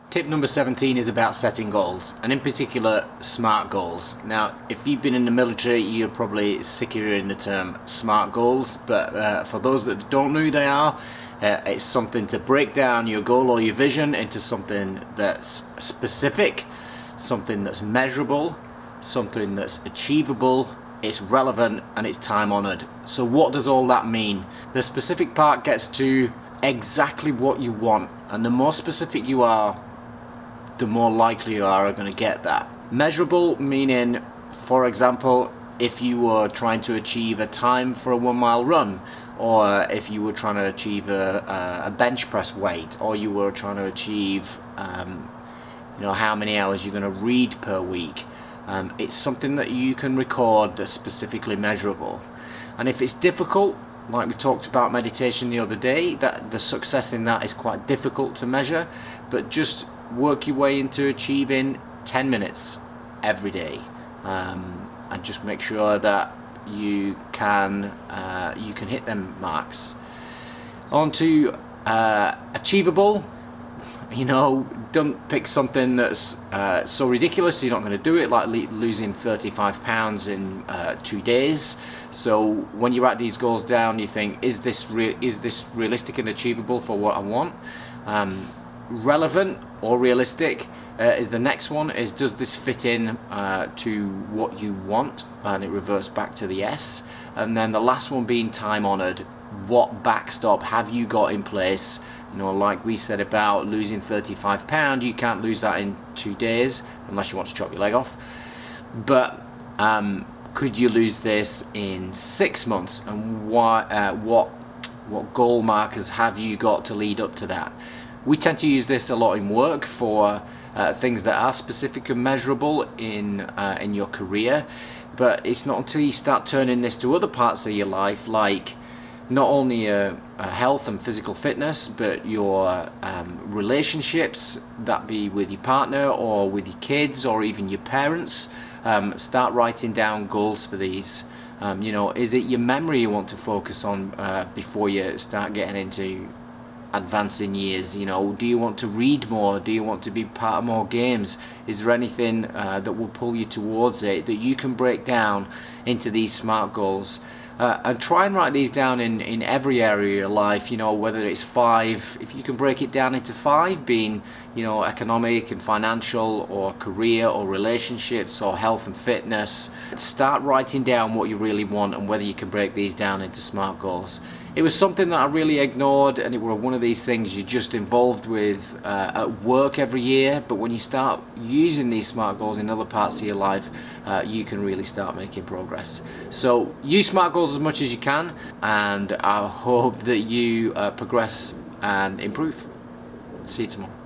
Tip number 17 is about setting goals, and in particular SMART goals. Now, if you've been in the military, you're probably sick of hearing the term SMART goals, but for those that don't know who they are, it's something to break down your goal or your vision into something that's specific, something that's measurable, something that's achievable, it's relevant, and it's time honored. So what does all that mean? The specific part gets to exactly what you want, and the more specific you are, the more likely you are going to get that. Measurable meaning, for example, if you were trying to achieve a time for a 1 mile run, or if you were trying to achieve a bench press weight, or you were trying to achieve how many hours you're going to read per week. It's something that you can record that's specifically measurable. And if it's difficult, like we talked about meditation the other day, that the success in that is quite difficult to measure, but just work your way into achieving 10 minutes every day, and just make sure that you can hit them marks. On to achievable. Don't pick something that's so ridiculous you're not going to do it, like losing 35 pounds in 2 days. So when you write these goals down, you think, is this realistic and achievable for what I want? Relevant or realistic is the next one. Is, does this fit in to what you want? And it reverts back to the S. And then the last one being time honored. What backstop have you got in place? Like we said about losing 35 pounds, you can't lose that in 2 days unless you want to chop your leg off. But could you lose this in 6 months? And what goal markers have you got to lead up to that? We tend to use this a lot in work for things that are specific and measurable in your career, but it's not until you start turning this to other parts of your life, like not only health and physical fitness, but your relationships, that be with your partner or with your kids or even your parents. Start writing down goals for these. Is it your memory you want to focus on before you start getting into advancing years? Do you want to read more? Do you want to be part of more games? Is there anything that will pull you towards it that you can break down into these SMART goals? And try and write these down in every area of your life, whether it's 5, if you can break it down into 5, being economic and financial, or career, or relationships, or health and fitness. Start writing down what you really want and whether you can break these down into SMART goals. It was something that I really ignored, and it were one of these things you're just involved with at work every year, but when you start using these SMART goals in other parts of your life, you can really start making progress. So use SMART goals as much as you can, and I hope that you progress and improve. See you tomorrow.